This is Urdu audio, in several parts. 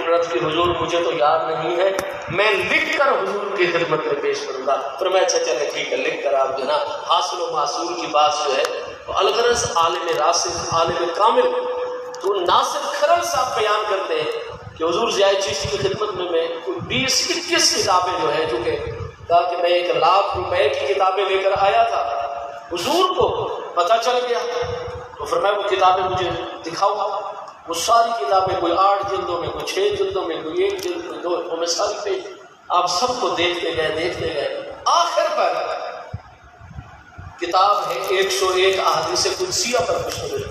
عرض کی حضور مجھے تو یاد نہیں ہے، میں لکھ کر حضور کی خدمت میں پیش کروں گا۔ فرمایا اچھا چلے ٹھیک ہے، لکھ کر آپ جو ہے نا حاصل و محصول کی بات جو ہے تو الغرض عالم راسخ عالم کامل تو ناصر کھرل صاحب بیان کرتے ہیں کہ حضور ضیاء چشتی کی خدمت میں 20-21 کتابیں جو ہیں، چونکہ کہا کہ میں 1 لاکھ روپے کی کتابیں لے کر آیا تھا، حضور کو پتہ چل گیا تو فرمایا وہ کتابیں مجھے دکھاؤ۔ وہ ساری کتابیں کوئی 8 جلدوں میں، کوئی 6 جلدوں میں، کوئی 1 جلد میں، 2 وہ میں ساری پیج آپ سب کو دیکھتے گئے آخر پر کتاب ہے 101 احادیث قدسیہ پر مشتمل،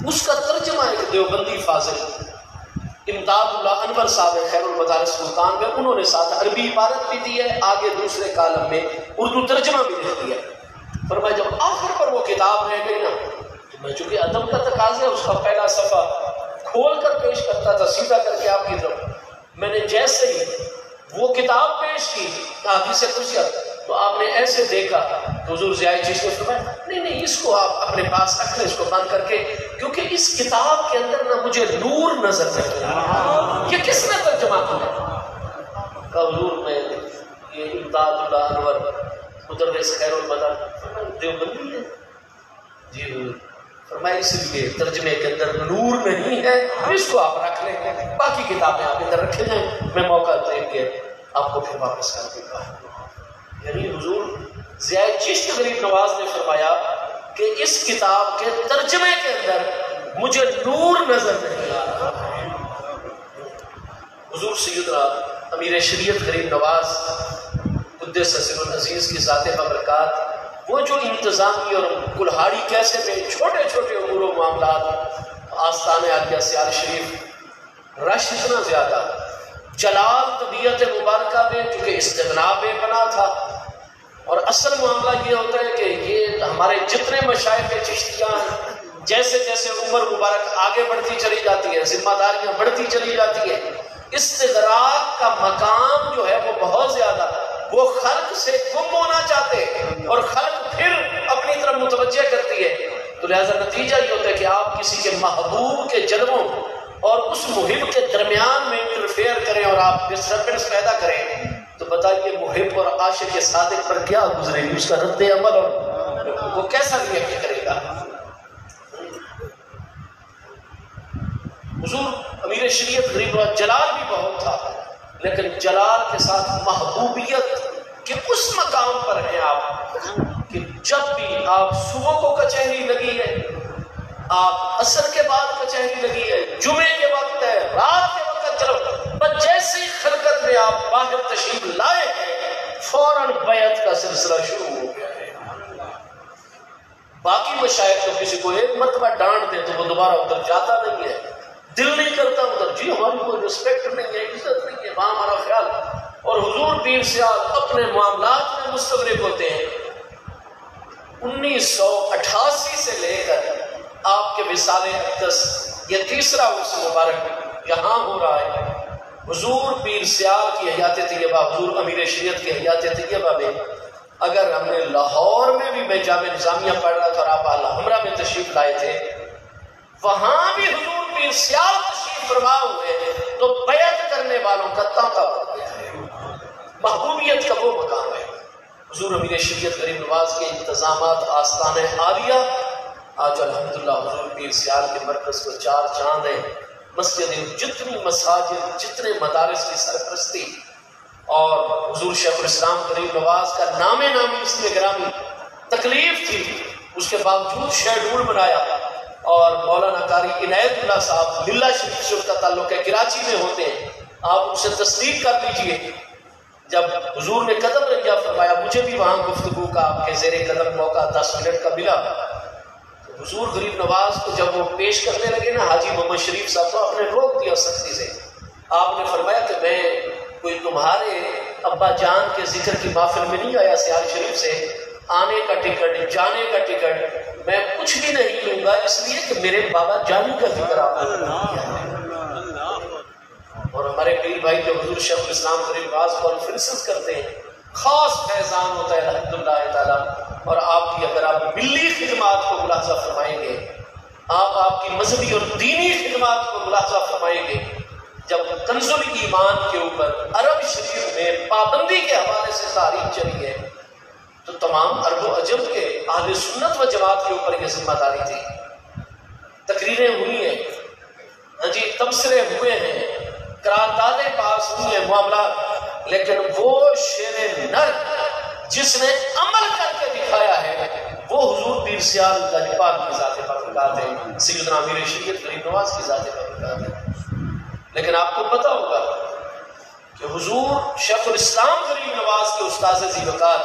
اس کا ترجمہ ایک دیوبندی فاضل امداد اللہ انور صاحب خیر المدارس ملتان میں انہوں نے ساتھ عربی عبارت بھی دی ہے، آگے دوسرے کالم میں اردو ترجمہ بھی لکھ دیا۔ فرمایا جب آخر پر وہ کتاب رہ گئی نا تو میں چونکہ ادب کا تقاضا ہے اس کا پہلا صفحہ کھول کر پیش کرتا تھا سیدھا کر کے آپ کی طرف، میں نے جیسے ہی وہ کتاب پیش کی حدیث قدسیہ تو آپ نے ایسے دیکھا تو حضور ضیاء چشتی نے فرمایا نہیں اس کو آپ اپنے پاس رکھ لیں، اس کو بند کر کے، کیونکہ اس کتاب کے اندر نہ مجھے نور نظر نہیں آیا۔ یہ کس نے ترجمہ کیا؟ کہا حضور میں یہ امداد اللہ انور مدرس خیر المدارس دیوبندی ہے جی حضور۔ فرمایا اس لیے ترجمے کے اندر نور نہیں ہے، اس کو آپ رکھ لیں، باقی کتابیں آپ ادھر رکھے جائیں، میں موقع دیکھ کے آپ کو پھر واپس کر دوں گا۔ یعنی حضور ضیاء چشتی غریب نواز نے فرمایا کہ اس کتاب کے ترجمے کے اندر مجھے نور نظر نہیں آ رہا۔ حضور سیدنا امیر شریعت غریب نواز قدس سر العزیز کی ذات ببرکات وہ جو انتظامی اور کلہاڑی کیسے میں چھوٹے چھوٹے امور و معاملات آستان عالیہ سیال شریف رش اتنا زیادہ، جلال طبیعت مبارکہ میں کیونکہ استغنا بے پناہ تھا، اور اصل معاملہ یہ ہوتا ہے کہ یہ ہمارے جتنے مشائخ چشتیاں ہیں جیسے جیسے عمر مبارک آگے بڑھتی چلی جاتی ہے، ذمہ داریاں بڑھتی چلی جاتی ہے، استغراق کا مقام جو ہے وہ بہت زیادہ، وہ خلق سے گم ہونا چاہتے ہیں اور خلق پھر اپنی طرف متوجہ کرتی ہے، تو لہذا نتیجہ یہ ہوتا ہے کہ آپ کسی کے محبوب کے جلووں اور اس محب کے درمیان میں انٹرفیئر کریں اور آپ ڈسٹربنس پیدا کریں، تو بتائیے محب اور عاشق صادق پر کیا گزرے گی، اس کا رد عمل اور وہ کیسا ریئیکٹ کرے گا۔ حضور امیر شریعت غریب نواز جلال بھی بہت تھا، لیکن جلال کے ساتھ محبوبیت کے اس مقام پر ہیں آپ کہ جب بھی آپ صبح کو کچہری لگی ہے، آپ عصر کے بعد کچہری لگی ہے، جمعے کے وقت ہے، رات کے وقت چلو، بس جیسی خلقت میں آپ باہر تشریف لائے ہیں فوراً بیعت کا سلسلہ شروع ہو گیا ہے۔ باقی مشائخ تو کسی کو ایک مرتبہ ڈانٹ دے تو وہ دوبارہ ادھر جاتا نہیں ہے، دل نہیں کرتا ادھر، جی ہماری کوئی رسپیکٹ نہیں ہے، عزت نہیں ہے، وہاں ہمارا خیال۔ اور حضور پیر سیال اپنے معاملات میں مستغرق ہوتے ہیں۔ 1988 سے لے کر آپ کے وصال اقدس یہ تیسرا عرس مبارک یہاں ہو رہا ہے۔ حضور پیر سیال کی حیات طیبہ، حضور امیر شریعت کی حیات طیبہ میں اگر ہم نے لاہور میں بھی میں جامع نظامیہ پڑھ رہا تھا اور آپ اعلیٰ ہمراہ میں تشریف لائے تھے، وہاں بھی حضور پیر سیال تشریف فرما ہوئے تو بیعت کرنے والوں کا تانتا بڑھ گیا ہے، محبوبیت کا وہ مقام ہے۔ حضور امیر شریعت غریب نواز کے انتظامات آستان عالیہ، آج الحمدللہ حضور پیر سیال کے مرکز کو 4 چاند ہیں، مسجد جتنی مساجد جتنے مدارس کی سرپرستی، اور حضور شیخ الاسلام غریب نواز کا نام نامی اس میں گرامی تکلیف تھی، اس کے باوجود شیڈول بنایا، اور مولانا قاری عنایت اللہ صاحب للہ شریف سے ان کا تعلق ہے، کراچی میں ہوتے ہیں، آپ ان سے تصدیق کر لیجئے۔ جب حضور نے قدم رنجا فرمایا، مجھے بھی وہاں گفتگو کا آپ کے زیر قدم موقع 10 منٹ کا ملا، حضور غریب نواز کو جب وہ پیش کرنے لگے نا حاجی محمد شریف صاحب کو، آپ نے روک دیا سختی سے، آپ نے فرمایا کہ میں کوئی تمہارے ابا جان کے ذکر کی محفل میں نہیں آیا سیال شریف سے، آنے کا ٹکٹ جانے کا ٹکٹ میں کچھ بھی نہیں لوں گا، اس لیے کہ میرے بابا جانی کا ذکر آپ نے۔ اور ہمارے پیر بھائی جو حضور شیخ الاسلام غریب نواز کانفرنسز کرتے ہیں، خاص فیضان ہوتا ہے الحمدللہ تعالیٰ، اور آپ کی اگر آپ ملی خدمات کو ملاحظہ فرمائیں گے، آپ کی مذہبی اور دینی خدمات کو ملاحظہ فرمائیں گے، جب کنز الایمان کے اوپر عرب شریف میں پابندی کے حوالے سے تاریخ چلی ہے تو تمام عرب و عجم کے اہل سنت و جماعت کے اوپر یہ ذمہ داری تھی. تقریریں ہوئی ہیں, ہاں جی, تبصرے ہوئے ہیں, قراردادیں پاس ہوئی ہیں, معاملات, لیکن وہ شیر نر جس نے عمل کر کے دکھایا ہے وہ حضور پیر سیال اللہ پاک کی ذات برکات ہے, سیدنا امیر شریعت غریب نواز کی ذات برکات ہے. لیکن آپ کو پتہ ہوگا کہ حضور شیخ الاسلام غریب نواز کے استاذ ذی وقار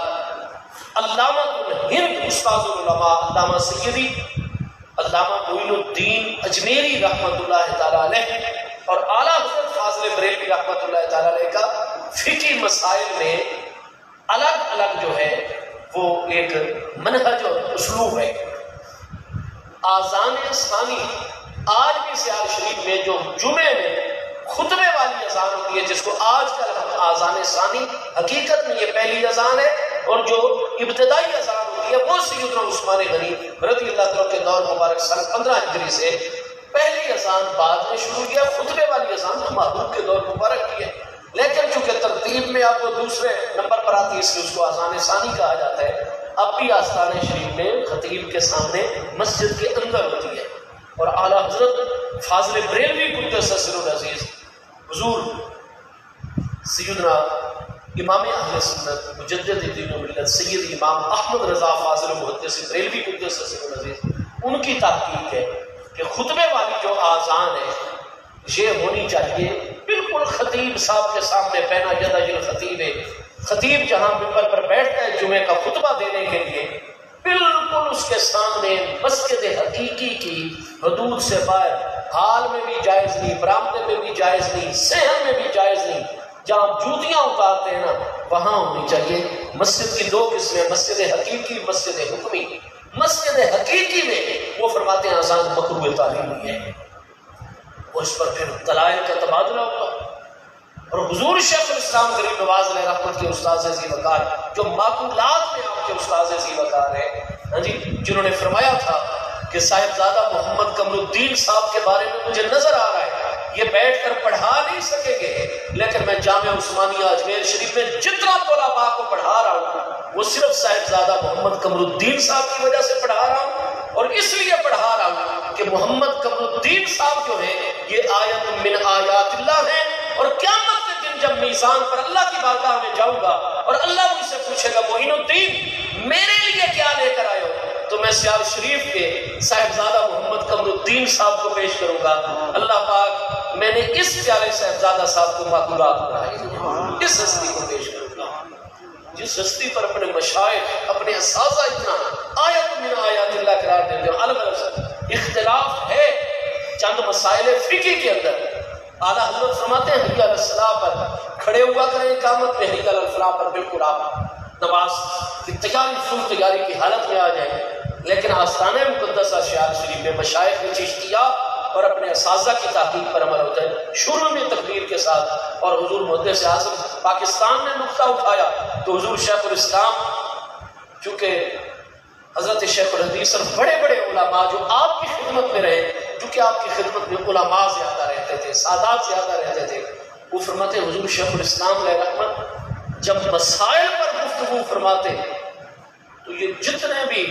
علامہ الہند استاذ العلماء علامہ سیدی علامہ معین الدین اجمیری رحمۃ اللہ تعالیٰ علیہ اور اعلیٰ حضرت فاضل بریلوی رحمۃ اللہ تعالیٰ علیہ کا فقہی مسائل میں الگ الگ جو ہے وہ ایک منہج اور اسلوب ہے. آذان ثانی آج بھی سیال شریف میں جو جمعے میں خطبے والی اذان ہوتی ہے جس کو آج کل ہم آذان ثانی, حقیقت میں یہ پہلی اذان ہے, اور جو ابتدائی اذان ہوتی ہے وہ سیدنا عثمان غنی رضی اللہ عنہ کے دور مبارک سن 15 ہجری سے پہلی اذان بعد میں شروع کیا, خطبے والی اذان محبوب کے دور مبارک کی ہے. لیکن چونکہ ترتیب میں آپ کو دوسرے نمبر پر آتی ہے اس لیے اس کو آذان ثانی کہا جاتا ہے. اب بھی آستانِ شریف میں خطیب کے سامنے مسجد کے اندر ہوتی ہے, اور اعلیٰ حضرت فاضل بریلوی قدس سر العزیز حضور سیدنا امام اہل سنت مجدد دین و ملت سید امام احمد رضا فاضل محدث بریلوی قدس سر العزیز, ان کی تحقیق ہے کہ خطبے والی جو آذان ہے یہ ہونی چاہیے بالکل خطیب صاحب کے سامنے پینا یدا الخطیب ہے. خطیب جہاں ممبر پر بیٹھتا ہے جمعے کا خطبہ دینے کے لیے بالکل اس کے سامنے مسجد حقیقی کی حدود سے باہر, ہال میں بھی جائز نہیں, برآمدے میں بھی جائز نہیں, صحن میں بھی جائز نہیں, جہاں جوتیاں اتارتے ہیں نا وہاں ہونی چاہیے. مسجد کی دو قسمیں, مسجد حقیقی, مسجد حکمی. مسجد حقیقی میں وہ فرماتے ہیں آزان مکروہ تعلیمی ہے, اس پر پھر دلائل کا تبادلہ ہوگا. اور حضور شیخ الاسلام غریب نواز علیہ رحمت کے استاذ ذی وقار جو معقولات میں آپ کے استاذ ذی وقار ہیں, ہاں جی, جنہوں نے فرمایا تھا کہ صاحبزادہ محمد قمر الدین صاحب کے بارے میں مجھے نظر آ رہا ہے یہ بیٹھ کر پڑھا نہیں سکیں گے, لیکن میں جامعہ عثمانیہ اجمیر شریف میں جتنا طلباء کو پڑھا رہا ہوں وہ صرف صاحبزادہ محمد قمر الدین صاحب کی وجہ سے پڑھا رہا ہوں, اور اس لیے پڑھا رہا ہوں کہ محمد قمر الدین صاحب جو ہیں یہ آیت من آیات اللہ ہیں, اور قیامت کے دن جب میزان پر اللہ کی بارگاہ میں جاؤں گا اور اللہ مجھ سے پوچھے گا معین الدین میرے لیے کیا لے کر آئے ہو, تو میں سیال شریف کے صاحبزادہ محمد قمر الدین صاحب کو پیش کروں گا, اللہ پاک میں نے اس پیارے صاحبزادہ صاحب کو معقولات پڑھائی, اس ہستی کو پیش کروں گا جس ہستی پر اپنے مشائخ اپنے اساتذہ اتنا آیت من آیات اللہ قرار دیتے ہیں. الگ الگ اختلاف ہے چند مسائل فقہ کے اندر, اعلیٰ حضرت فرماتے ہیں حی علی الصلاۃ پر کھڑے ہوا کریں اقامت میں, حی علی الفلاح پر بالکل آپ نماز کی تیاری کی حالت میں آ جائیں. لیکن آستانہ مقدسہ سیال شریف میں مشائخ نے چشتیہ اور اپنے اساتذہ کی تحقیق پر عمل ہوتا ہے شروع میں تکبیر کے ساتھ, اور حضور محدث اعظم پاکستان نے نقطہ اٹھایا تو حضور شیخ الاسلام چونکہ حضرت شیخ الحدیث اور بڑے بڑے علماء جو آپ کی خدمت میں رہے, کیونکہ آپ کی خدمت میں علماء زیادہ رہتے تھے, سادات زیادہ رہتے تھے, وہ فرماتے حضور شیخ الاسلام علیہ رحمت جب مسائل پر گفتگو فرماتے تو یہ جتنے بھی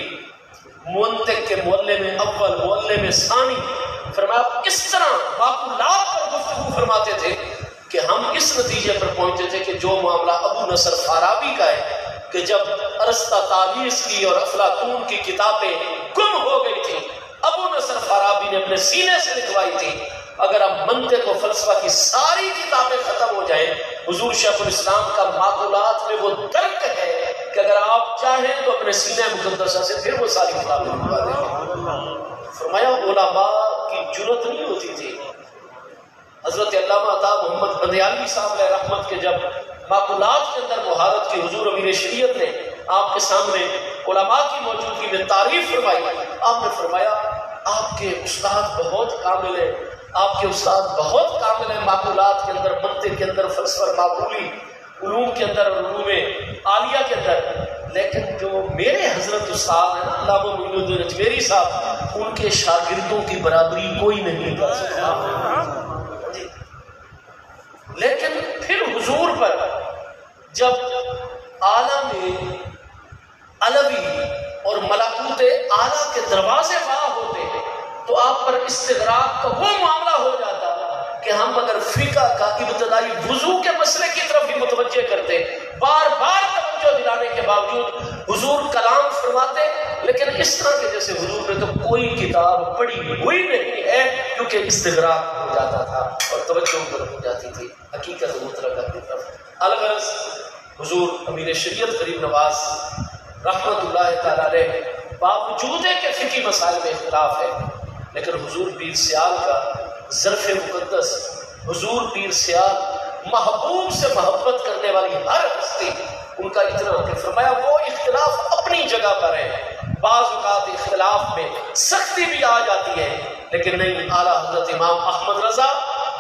منطق کے معلے میں اول معلے میں ثانی فرمایا اس طرح معقولات پر گفتگو فرماتے تھے کہ ہم اس نتیجے پر پہنچتے تھے کہ جو معاملہ ابو نصر فارابی کا ہے کہ جب ارسطا تالیس کی اور افلاطون کی کتابیں گم ہو گئی تھی, ابو نصر فارابی نے اپنے سینے سے لکھوائی تھی, اگر اب منطق و فلسفہ کی ساری کتابیں ختم ہو جائیں, حضور شیخ الاسلام کا معقولات میں وہ درک ہے کہ اگر آپ چاہیں تو اپنے سینے مقدسہ سے پھر وہ ساری کتابیں لکھوا دیں. فرمایا علماء کی جرت نہیں ہوتی تھی. حضرت علامہ عطا محمد بندیالوی صاحب علیہ رحمت کے جب معقولات کے اندر مہارت کی حضور امیر شریعت نے آپ کے سامنے علماء کی موجودگی میں تعریف فرمائی, آپ نے فرمایا آپ کے استاد بہت کامل ہیں, آپ کے استاد بہت کامل ہیں معقولات کے اندر, منطق کے اندر, فلسفہ معقولی علوم کے اندر اور علوم عالیہ کے اندر, لیکن جو میرے حضرت استاد ہیں نا علامہ معین الدین اجمیری صاحب, ان کے شاگردوں کی برابری کوئی نہیں کر سکتا. کا ابتدائی وضو کے مسئلے کی طرف ہی متوجہ کرتے، بار بار توجہ دلانے کے باوجود حضور کلام فرماتے، لیکن اس طرح کے جیسے حضور نے تو کوئی کتاب پڑھی ہوئی نہیں ہے، کیونکہ استغراق ہو جاتا تھا اور توجہ ادھر ہو جاتی تھی حقیقت مطلقہ کی طرف۔ الغرض حضور امیر شریعت غریب نواز رحمت اللہ تعالی علیہ باوجود ہے کہ فقہی مسائل میں اختلاف ہے، لیکن حضور پیر سیال کا ظرف مقدس، حضور پیر سیال محبوب سے محبت کرنے والی ہر ہستی، ان کا اتنا کہ فرمایا وہ اختلاف اپنی جگہ پر ہے، بعض اوقات اختلاف میں سختی بھی آ جاتی ہے، لیکن نہیں، اعلیٰ حضرت امام احمد رضا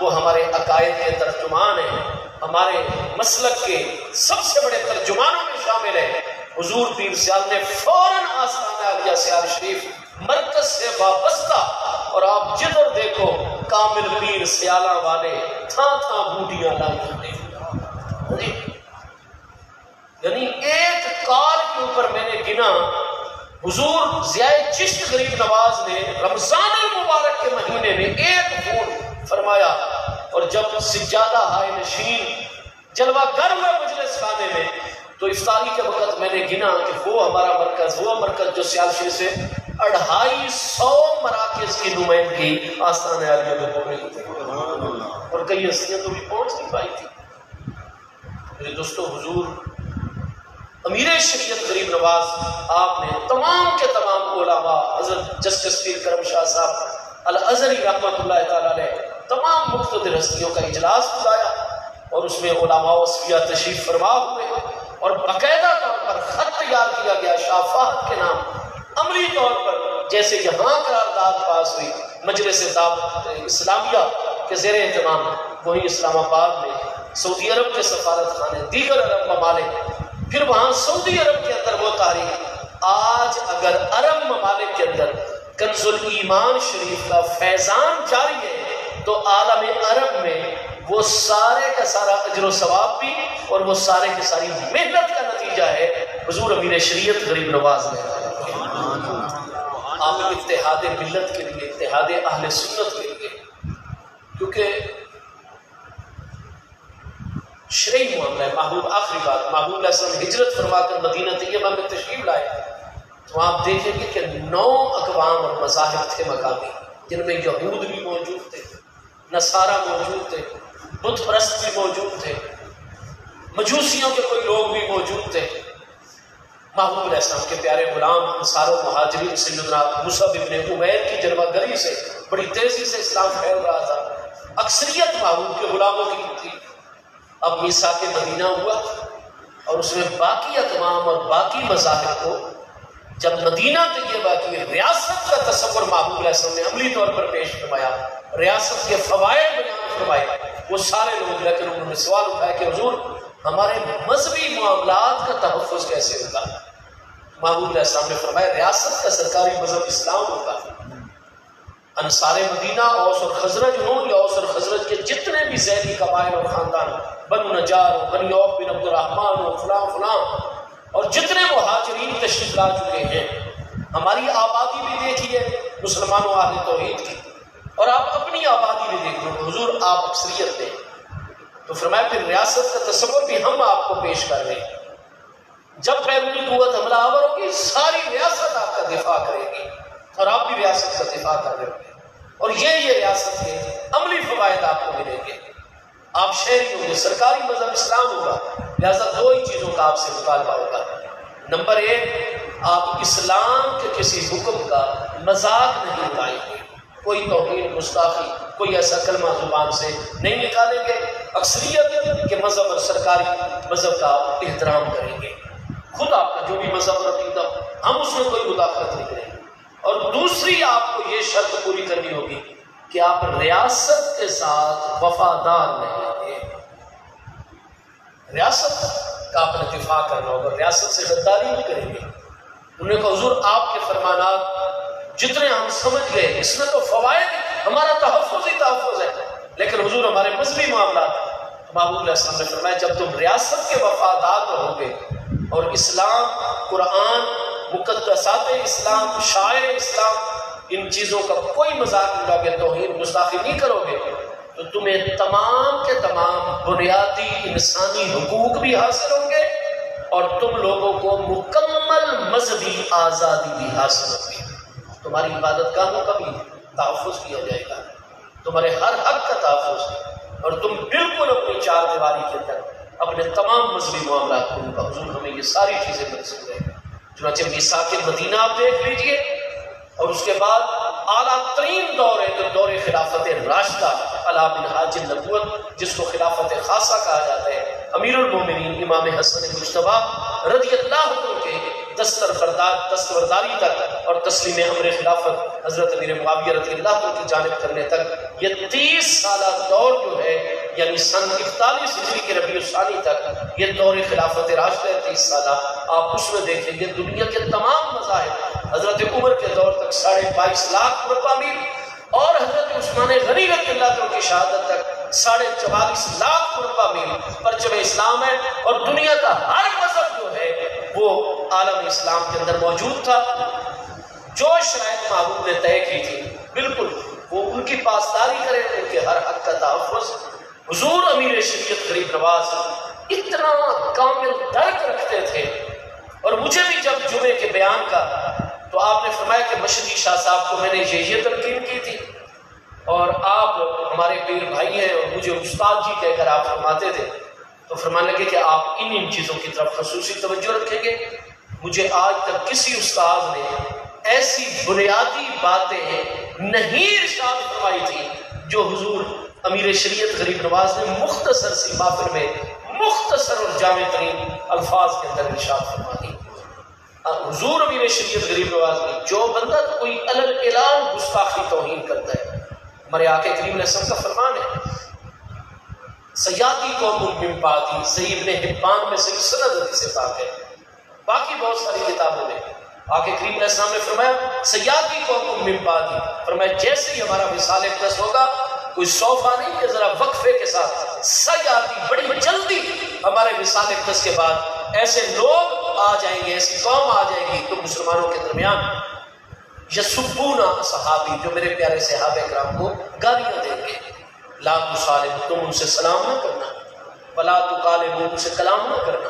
وہ ہمارے عقائد کے ترجمان ہیں، ہمارے مسلک کے سب سے بڑے ترجمانوں میں شامل ہیں۔ حضور پیر سیال نے فوراً آستانہ عالیہ سیال شریف مرکز سے وابستہ، اور آپ جدھر دیکھو کامل پیر سیالہ والے تھا بوٹیاں لائی، یعنی ایک کال کے اوپر میں نے گنا، حضور ضیاء چشت غریب نواز نے رمضان المبارک کے مہینے میں ایک پھول فرمایا، اور جب سجادہ ہائے نشین جلوہ گر ہوئے مجلس خانے میں، تو افطاری کے وقت میں نے گنا کہ وہ ہمارا مرکز، وہ مرکز جو سیال شریف سے 250 مراکز کی نمائندگی آستانہ عالیہ میں ہو رہی تھی، اور کئی ہستیاں تو بھی پہنچ نہیں پائی تھی۔ میرے دوستو، حضور امیر شریعت غریب نواز آپ نے تمام کے تمام علماء، حضرت جسٹس پیر کرم شاہ صاحب الازہری رحمت اللہ تعالی علیہ، تمام مقتدر ہستیوں کا اجلاس بلایا، اور اس میں علماء وصفیہ تشریف فرما ہوئے، اور باقاعدہ طور پر خط تیار کیا گیا شاہ فہد کے نام، عملی طور پر جیسے یہاں قرارداد پاس ہوئی مجلس دعوت اسلامیہ کے زیر اہتمام، وہی اسلام آباد میں سعودی عرب کے سفارت خانے، دیگر عرب ممالک، پھر وہاں سعودی عرب کے اندر وہ تاریخ، آج اگر عرب ممالک کے اندر کنز الایمان شریف کا فیضان جاری ہے، تو عالم عرب میں وہ سارے کا سارا اجر و ثواب بھی، اور وہ سارے کی ساری محنت کا نتیجہ ہے حضور امیر شریعت غریب نواز نے۔ آپ اتحاد ملت کے لیے، اتحاد اہل سنت کے لیے، کیونکہ شرعی معاملہ ہے، محبوب آخری بات، محبوب علیہ السلام ہجرت فرما کر مدینہ طیبہ میں تشریف لائے، تو آپ دیکھیں گے کہ 9 اقوام اور مذاہب تھے مقامی، جن میں یہود بھی موجود تھے، نصارہ موجود تھے، بت پرست بھی موجود تھے، مجوسیوں کے کوئی لوگ بھی موجود تھے۔ محبوب علیہ السلام کے پیارے غلام انصار و مہاجرین سیدنا مصعب ابن عمیر کی جلوہ گری سے بڑی تیزی سے اسلام پھیل رہا تھا، اکثریت محبوب کے غلاموں کی تھی۔ اب میثاق مدینہ ہوا، اور اس میں باقی اقوام اور باقی مذاہب کو جب مدینہ طیبہ کی ریاست کا تصور محبوب علیہ السلام نے عملی طور پر پیش فرمایا، ریاست کے فوائد بیان فرمائے، وہ سارے لوگ، لیکن انہوں نے سوال اٹھایا کہ حضور ہمارے مذہبی معاملات کا تحفظ کیسے ہوگا؟ محبوب علیہ السلام نے فرمایا ریاست کا سرکاری مذہب اسلام ہوگا، انصار مدینہ اوس اور خزرج ہوں یا اوس اور خزرج کے جتنے بھی ذیلی قبائل اور خاندان، بنو نجار ہو، بنی عوف بن عبد الرحمن ہو، فلاں فلاں، اور جتنے مہاجرین تشریف لا چکے ہیں، ہماری آبادی بھی دیکھیے مسلمانوں اہل توحید کی، اور آپ اپنی آبادی بھی دیکھ لو، حضور آپ اکثریت دیں، تو فرمایا پھر ریاست کا تصور بھی ہم آپ کو پیش کر رہے ہیں، جب بیرونی قوت حملہ آور ہوگی ساری ریاست آپ کا دفاع کرے گی، اور آپ بھی ریاست کا دفاع کر رہے ہوں گے، اور یہ ریاست کے عملی فوائد آپ کو ملیں گے، آپ شہری ہوں گے، سرکاری مذہب اسلام ہوگا، لہذا 2 ہی چیزوں کا آپ سے مطالبہ ہوگا۔ نمبر 1، آپ اسلام کے کسی حکم کا مذاق نہیں اڑائیں گے، کوئی توہین گستاخی کوئی ایسا کلمہ زبان سے نہیں نکالیں گے، اکثریت کے مذہب اور سرکاری مذہب کا آپ احترام کریں گے، خود آپ کا جو بھی مذہب اور عقیدہ ہم اس میں کوئی مداخلت نہیں کریں گے۔ اور دوسری آپ کو یہ شرط پوری کرنی ہوگی کہ آپ ریاست کے ساتھ وفادار نہیں ہیں، ریاست کا آپ نے دفاع کرنا ہوگا، ریاست سے غداری نہیں کریں گے۔ انہوں نے کہا حضور آپ کے فرمانات جتنے ہم سمجھ گئے اس میں تو فوائد، ہمارا تحفظ ہی تحفظ ہے، لیکن حضور ہمارے مذہبی معاملات، محبوب علیہ السلام نے فرمایا جب تم ریاست کے وفادار رہو گے اور اسلام، قرآن، مقدسات اسلام، شاعر اسلام، ان چیزوں کا کوئی مذاق نہیں اڑاؤ گے، توہین گستاخی نہیں کرو گے، تو تمہیں تمام کے تمام بنیادی انسانی حقوق بھی حاصل ہوں گے اور تم لوگوں کو مکمل مذہبی آزادی بھی حاصل ہوگی. تمہاری عبادت گاہوں کا بھی تحفظ کیا جائے گا، تمہارے ہر حق کا تحفظ، اور تم بالکل اپنی چار دیواری کے اندر اپنے تمام مذہبی معاملات کو. حضور ہمیں یہ ساری چیزیں منظور ہیں. چنانچہ میثاق مدینہ آپ دیکھ لیجئے، اور اس کے بعد اعلیٰ ترین دور ہے تو دور خلافت راشدہ علی منہاج النبوت، جس کو خلافت خاصہ کہا جاتا ہے. امیر المومنین امام حسن مجتبیٰ رضی اللہ عنہ کے دستبرداری تک اور تسلیم امر خلافت حضرت امیر معاویہ رضی اللہ عنہ کی جانب کرنے تک یہ 30 سالہ دور جو ہے، یعنی سن 41 ہجری کے ربیع الثانی تک یہ دور خلافت راشدہ 30 سالہ. آپ اس میں دیکھیں گے دنیا کے تمام مذاہب حضرت عمر کے دور تک 22.5 لاکھ مربع میل، اور حضرت عثمان غنی رضی اللہ عنہ کی شہادت تک 44.5 لاکھ مربع میل پرچم اسلام ہے. اور دنیا کا ہر مذہب جو ہے وہ عالم اسلام کے اندر موجود تھا. جو شرائط محبوب نے طے کی تھی بالکل وہ ان کی پاسداری کریں، ان کے ہر حق کا تحفظ. حضور امیر شریعت غریب نواز اتنا کامل درک رکھتے تھے. اور مجھے بھی جب جمعے کے بیان کا تو آپ نے فرمایا کہ مشدی شاہ صاحب کو میں نے یہ تلقین کی تھی، اور آپ ہمارے پیر بھائی ہیں اور مجھے استاد جی کہہ کر آپ فرماتے تھے، تو فرمانے لگے کہ آپ ان چیزوں کی طرف خصوصی توجہ رکھیں گے. مجھے آج تک کسی استاد نے ایسی بنیادی باتیں نہیں ارشاد فرمائی تھی جو حضور امیر شریعت غریب نواز نے مختصر سی محفل میں مختصر اور جامع ترین الفاظ کے اندر ارشاد فرما دی. حضور امیر شریعت غریب نواز نے جو بندہ تو کوئی علل اعلان گستاخی توہین کرتا ہے، ہمارے آقا کریم علیہ السلام کا فرمان ہے سیادی قوم من بعدی، صحیح ابن حبان میں صحیح سند حدیث پاک ہے، باقی بہت ساری کتابوں میں آقا کریم علیہ السلام نے فرمایا سیادی قوم من بعدی، فرمایا جیسے ہی ہمارا وصال اقدس ہوگا کوئی صوفہ نہیں کہ ذرا وقفے کے ساتھ سیادی بڑی جلدی ہمارے وصال اقدس کے بعد ایسے لوگ آ جائیں گے، ایسی قوم آ جائے گی تو مسلمانوں کے درمیان یسبون صحابی، جو میرے پیارے صحابہ کرام کو گالیاں دیں گے. لا تصالم، تم ان سے سلام نہ کرنا، ولا تکالم، ان سے کلام نہ کرنا،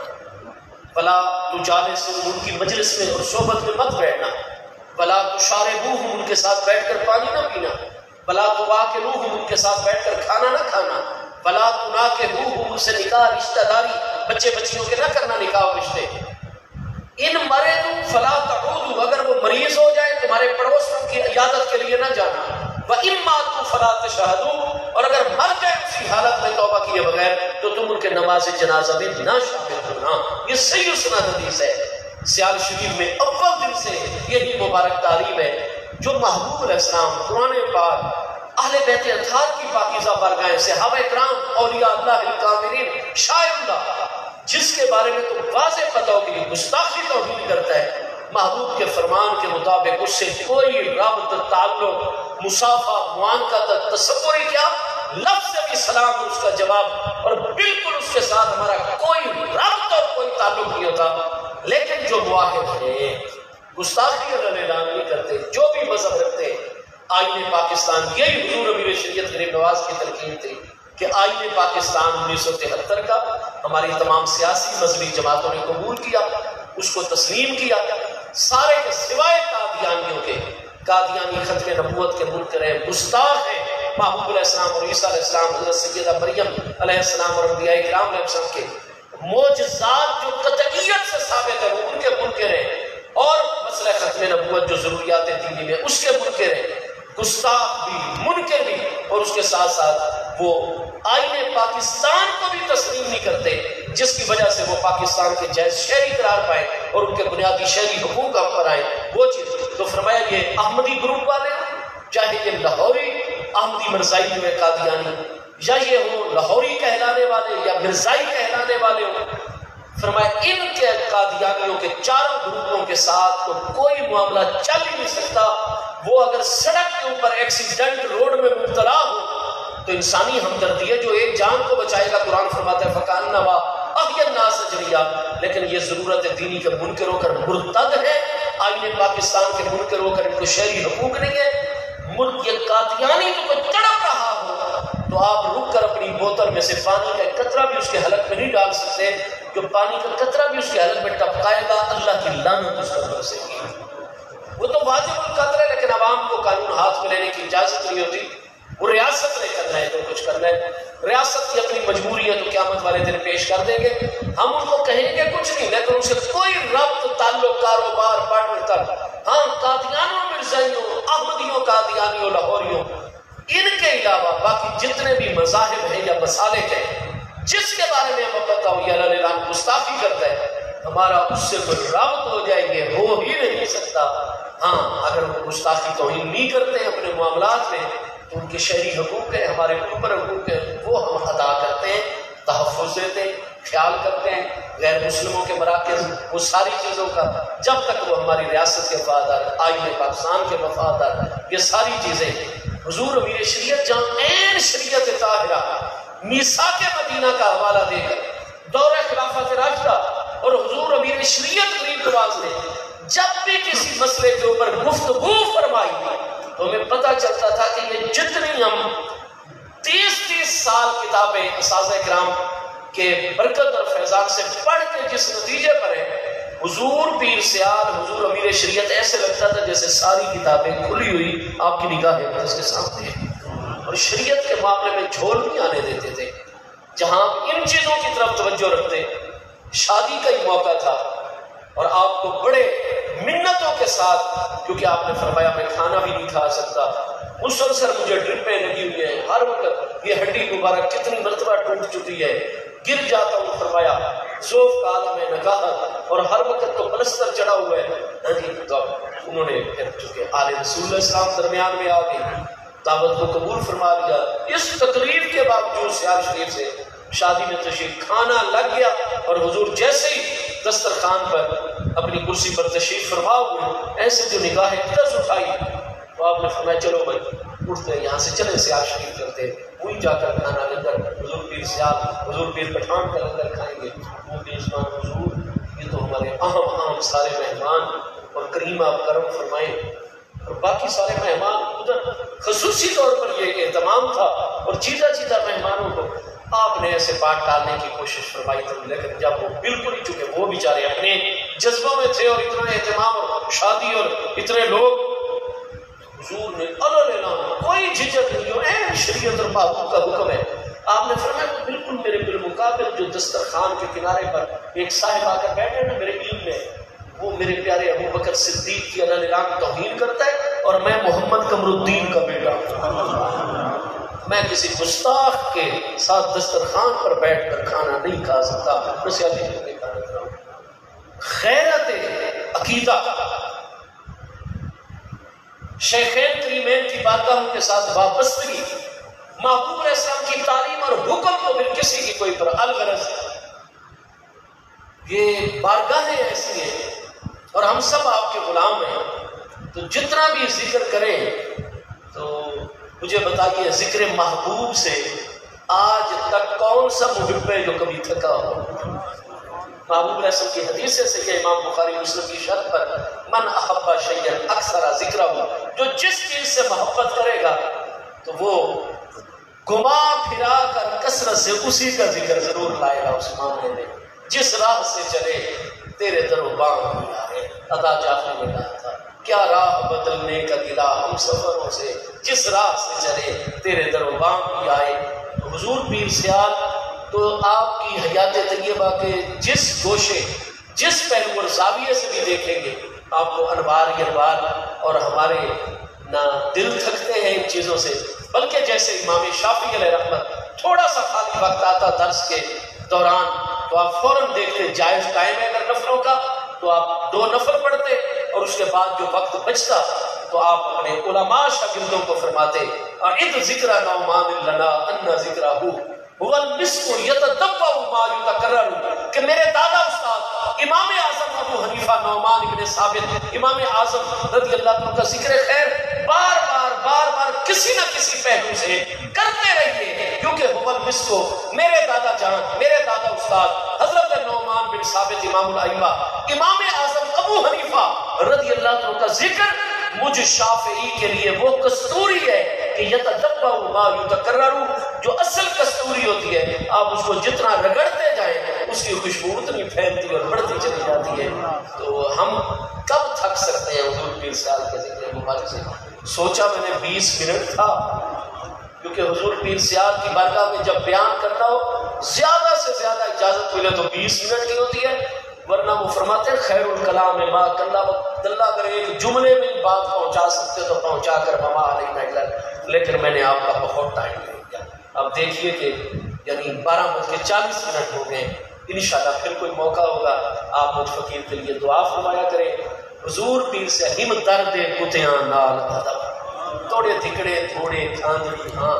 ولا تجالسوا، ان کی مجلس میں اور صحبت میں مت بیٹھنا، ولا تشاربوہم، ان کے ساتھ بیٹھ کر پانی نہ پینا، ولا تواکلوہم، ان کے ساتھ بیٹھ کر کھانا نہ کھانا، ولا تناکحوہم، ان سے نکاح رشتہ داری بچے بچیوں کے نہ کرنا نکاح و رشتے. ان مرضوا فلا تعودوا، اگر وہ مریض ہو جائے تمہارے پڑوسوں کی عیادت کے لیے نہ جانا. وَإِن مَاتُوا فَلَا تَشْهَدُوا، اور اگر مر جائے اسی حالت میں توبہ کیے بغیر تو تم ان کے نماز جنازہ میں نہ شامل ہونا. یہ صحیح سند حدیث ہے. سیال شریف میں اول دن سے یہی مبارک تعلیم ہے جو محبوب علیہ السلام، قرآن پاک، اہل بیت اطہار کی پاکیزہ بارگاہیں، صحابہ کرام، اولیاء اللہ الکاملین، شاعر اللہ، جس کے بارے میں تو واضح پتہ ہو کہ گستاخی توہین کرتا ہے، محبوب کے فرمان کے مطابق اس سے کوئی رابط، تعلق، مصافحہ، معانقہ، تصور ہی کیا، لفظ سے بھی سلام اور اس کا جواب، اور بالکل اس کے ساتھ ہمارا کوئی رابط اور کوئی تعلق نہیں ہوتا. لیکن جو معاہد ہے گستاخی اور اعلان نہیں کرتے، جو بھی مذہب رکھتے. آئین پاکستان، یہی حضور امیر شریعت غریب نواز کی تلقین تھی کہ آئین پاکستان 1973 کا ہماری تمام سیاسی مذہبی جماعتوں نے قبول کیا، اس کو تسلیم کیا. سارے کے سوائے قادیانیوں کے، قادیانی ختم نبوت کے منکر ہیں، گستاخ ہیں. محبوب علیہ السلام اور عیسیٰ علیہ السلام، حضرت سیدہ مریم علیہ السلام اور انبیاء کرام علیہ السلام کے معجزات جو قطعیت سے ثابت ہے وہ ان کے منکر ہیں، اور مسئلہ ختم نبوت جو ضروریات دینی میں اس کے منکر ہیں. گستاخ بھی، منکر بھی، اور اس کے ساتھ ساتھ وہ آئین پاکستان کو بھی تسلیم نہیں کرتے، جس کی وجہ سے وہ پاکستان کے جائز شہری قرار پائے اور ان کے بنیادی شہری حقوق ہم پر آئے. وہ چیز تو فرمایا یہ احمدی گروپ والے، چاہے یہ لاہوری احمدی مرزائی جو ہے قادیانی، یا یہ ہو لاہوری کہلانے والے یا مرزائی کہلانے والے ہوں، فرمایا ان کے قادیانیوں کے چاروں گروپوں کے ساتھ تو کوئی معاملہ چل ہی نہیں سکتا. وہ اگر سڑک کے اوپر ایکسیڈنٹ روڈ میں مبتلا ہو تو انسانی ہمدردی ہے جو ایک جان کو بچائے گا. قرآن فرماتا ہے فَكَأَنَّمَا أَحْيَا النَّاسَ جَمِيعًا، لیکن یہ ضرورت دینی کے منکر ہو کر مرتد ہے، آئین پاکستان کے منکر ہو کر ان کو شہری حقوق نہیں ہے. ملک یہ قادیانی تو کوئی تڑپ رہا ہو تو آپ رک بوتل میں سے پانی کا قطرہ بھی اس کے حلق میں نہیں ڈال سکتے، جو پانی کا قطرہ بھی اس کے حلق میں ٹپکائے گا اللہ کی لعنت اس پر برسے گی۔ وہ تو واجب القدر ہے، لیکن عوام کو قانون ہاتھ میں لینے کی اجازت نہیں ہوتی۔ وہ ریاست نے کرنا ہے جو کچھ کرنا ہے، ریاست کی اپنی مجبوری ہے تو قیامت والے دن پیش کر دیں گے۔ ہم ان کو کہیں گے کچھ نہیں، لیکن ان سے کوئی ربط تعلق کاروبار بانٹنے تک، ہاں قادیانیوں مرزائیوں احمدیوں قادیانیوں لاہوریوں ان کے علاوہ باقی جتنے بھی مذاہب ہیں یا مسالک ہیں جس کے بارے میں ہم پتہ ہو یا اللہ اعلان گستاخی کرتا ہے، ہمارا اس سے کوئی رابط ہو جائیں گے، ہو ہی نہیں سکتا۔ ہاں اگر وہ گستاخی توہین نہیں کرتے ہیں اپنے معاملات میں تو ان کے شہری حقوق ہیں، ہمارے اوپر حقوق ہیں، وہ ہم ادا کرتے ہیں، تحفظ دیتے ہیں، خیال کرتے ہیں، غیر مسلموں کے مراکز وہ ساری چیزوں کا، جب تک وہ ہماری ریاست کے وفادار، آئین پاکستان کے وفادار، یہ ساری چیزیں حضور امیر شریعت جہاں عین شریعت طاہرہ میثاق مدینہ کا حوالہ دے کر دور خلافت راشدہ اور حضور امیر شریعت غریب نواز نے جب بھی کسی مسئلے کے اوپر گفتگو فرمائی تو ہمیں پتہ چلتا تھا کہ یہ جتنی ہم 30 سال کتابیں اساتذہ کرام کے برکت اور فیضان سے پڑھ کے جس نتیجے پر ہے، حضور پیر سیال حضور امیر شریعت ایسے لگتا تھا جیسے ساری کتابیں کھلی ہوئی آپ کی نگاہ اس کے سامنے ہے، اور شریعت کے معاملے میں جھول نہیں آنے دیتے تھے۔ جہاں ان چیزوں کی طرف توجہ رکھتے، شادی کا ہی موقع تھا اور آپ کو بڑے منتوں کے ساتھ، کیونکہ آپ نے فرمایا میں کھانا بھی نہیں کھا سکتا، مسلسل مجھے ڈرپیں لگی ہوئی ہیں، ہر وقت یہ ہڈی مبارک کتنی مرتبہ ٹوٹ چکی ہے، گر جاتا ہوں، فرمایا ذوف کا عالم ہے نکاحت، اور ہر وقت تو پلستر چڑھا ہوا ہے۔ تو انہوں نے پھر چونکہ آل رسول اللہ السلام درمیان میں آ گئی، دعوت کو قبول فرما لیا۔ اس تقریب کے باوجود سیال شریف سے شادی میں تشریف کھانا لگ گیا، اور حضور جیسے ہی دسترخوان پر اپنی کرسی پر تشریف فرما ہوئے، ایسے جو نگاہیں ترس اٹھائی تو آپ نے فرمایا چلو بھائی اٹھتے ہیں یہاں سے، چلیں سیال شریف کرتے ہیں، وہی جا کر کھانا لنگر حضور پیر سیال حضور پیر پٹھان کا لنگر کھائیں گے۔ وہ میزبان حضور یہ تو ہمارے اہم سارے مہمان، اور کریم آپ کرم فرمائیں، اور باقی سارے مہمان ادھر خصوصی طور پر یہ اہتمام تھا، اور چیزا مہمانوں کو آپ نے ایسے بات ڈالنے کی کوشش فرمائی تھی، لیکن جب وہ بالکل ہی چکے وہ بیچارے اپنے جذبوں میں تھے اور اتنا اہتمام اور شادی اور اتنے لوگ، حضور نے کوئی جھجک نہیں ہو، اے شریعت اور محبوب کا حکم ہے، آپ نے فرمایا بالکل میرے بالمقابل جو دسترخوان کے کنارے پر ایک صاحب آ کر بیٹھے نا میرے علم میں، وہ میرے پیارے ابو بکر صدیق کی اللہ اعلان توہین کرتا ہے، اور میں محمد قمر الدین کا بیٹا ہوں، میں کسی گستاخ کے ساتھ دسترخوان پر بیٹھ کر کھانا نہیں کھا سکتا۔ غیرت عقیدہ، شیخین کریمین کی بارگاہوں کے ساتھ وابستگی، محبوب علیہ السلام کی تعلیم اور حکم کو پھر کسی کی کوئی پر الغرض ہے، یہ بارگاہیں ایسی ہیں اور ہم سب آپ کے غلام ہیں، تو جتنا بھی ذکر کریں تو مجھے بتائیے ذکر محبوب سے آج تک کون سا محب ہے جو کبھی تھکا ہو؟ محبوب علیہ السلام کی حدیث سے کہ امام بخاری مسلم کی شرط پر من احب شیئا اکثر ذکرہ، جو جس چیز سے محبت کرے گا تو وہ گما پھرا کر کثرت سے اسی کا ذکر ضرور لائے گا اس معاملے میں۔ جس راہ سے چلے تیرے در و بام بھی آئے، ادا جعفر نے کہا تھا کیا راہ بدلنے کا گلا ہم سفروں سے، جس راہ سے چلے تیرے در و بام بھی آئے۔ حضور پیر سیال تو آپ کی حیات طیبہ کے جس گوشے جس پہلو اور زاویے سے بھی دیکھیں گے آپ کو انوار ہی انوار، اور ہمارے نہ دل تھکتے ہیں ان چیزوں سے، بلکہ جیسے امام شافعی علیہ رحمت تھوڑا سا خالی وقت آتا درس کے دوران تو آپ فوراً دیکھتے جائز قائم ہے اگر نفلوں کا تو آپ 2 نفل پڑھتے، اور اس کے بعد جو وقت بچتا تو آپ اپنے علماء شاگردوں کو فرماتے اعد ذکر نعمان لنا ان ذکرہ هو المسک یتتبع ما یتکرر، کہ میرے دادا استاد امام اعظم ابو حنیفہ نعمان ابن ثابت امام اعظم رضی اللہ عنہ کا ذکر خیر بار بار کسی نہ کسی پہلو سے کرتے رہیے، کیونکہ هو المسک میرے دادا جان میرے دادا استاد حضرت نعمان بن ثابت امام الائمہ امام اعظم ابو حنیفہ رضی اللہ عنہ کا ذکر مجھ شافعی کے لیے وہ کستوری ہے کہ یتتبع ما یتکرر، جو اصل کستوری ہوتی آپ اس کو جتنا رگڑتے جائیں اس کی خوشبو اتنی پھیلتی اور بڑھتی چلی جاتی ہے. تو ہم کب تھک سکتے ہیں حضور پیر سیال کے ذکر مبارک سے؟ سوچا میں نے 20 منٹ تھا، کیونکہ حضور پیر سیال کی بارگاہ میں جب بیان کرنا ہو زیادہ سے زیادہ اجازت ملے تو 20 منٹ کی ہوتی ہے، ورنہ وہ فرماتے ہیں خیر الکلام ما کلا دلہ، اگر ایک جملے میں بات پہنچا سکتے تو پہنچا کر وما علینا الا، لیکن میں نے آپ کا بہت ٹائم لے لیا. اب دیکھیے کہ یعنی 12:40 ہو گئے. انشاءاللہ پھر کوئی موقع ہوگا آپ مجھ فقیر کے لیے دعا فرمایا کریں. حضور پیر سے ہم درد کتیاں نال ادب، توڑے دکڑے تھوڑے کاندڑی ہاں،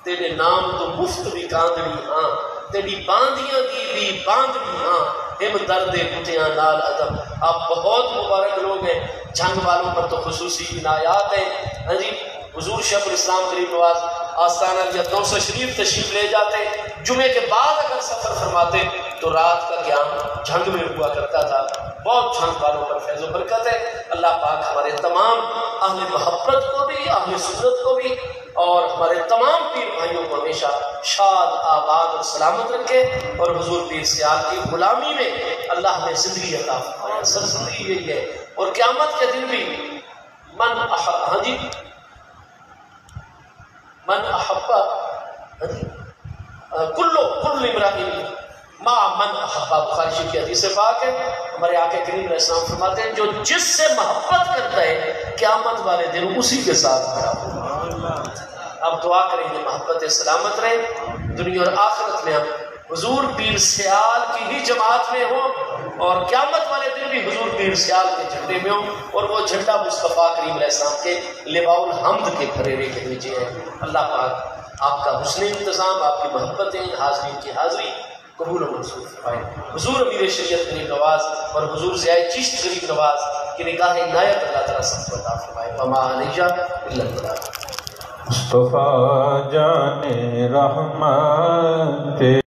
تیرے نام تو مفت بھی کاندڑی ہاں، تیری باندیاں دی بھی باندڑی ہاں، ہم درد کتیاں نال ادب. آپ بہت مبارک لوگ ہیں، جنگ والوں پر تو خصوصی عنایات ہیں. ہاں جی، حضور شیخ الاسلام غریب نواز آستانہ جدوں سے شریف تشریف لے جاتے، جمعے کے بعد اگر سفر فرماتے تو رات کا قیام جھنگ میں ہوا کرتا تھا. بہت جھنگ والوں پر فیض و برکت ہے. اللہ پاک ہمارے تمام اہل محبت کو بھی، اہل سنت کو بھی، اور ہمارے تمام پیر بھائیوں کو ہمیشہ شاد آباد اور سلامت رکھے، اور حضور پیر سیال کی غلامی میں اللہ ہمیں زندگی عطا فرمائے. سب زندگی یہی ہے، اور قیامت کے دن بھی ہاں جی من احبا کل امرئ ما من احبا، بخاری شریف کی حدیث پاک ہے. ہمارے آقا کریم علیہ السلام فرماتے ہیں جو جس سے محبت کرتا ہے قیامت والے دن اسی کے ساتھ کھڑا ہوگا. اب دعا کریں گے محبت سلامت رہے، دنیا اور آخرت میں ہم حضور پیر سیال کی ہی جماعت میں ہوں، اور قیامت والے دن بھی حضور پیر سیال کے جھنڈے میں ہوں، اور وہ جھنڈا مصطفیٰ کریم علیہ السلام کے لواء الحمد کے پھریرے کے نیچے ہے. اللہ پاک آپ کا حسن انتظام، آپ کی محبتیں، حاضرین کی حاضری قبول و منظور فرمائے. حضور امیر شریعت غریب نواز اور حضور ضیاء چشت غریب نواز کی نگاہ عنایت اللہ تعالیٰ سب کو عطا فرمائے. وما علیہ الا البلاغ. مصطفیٰ جان رحمت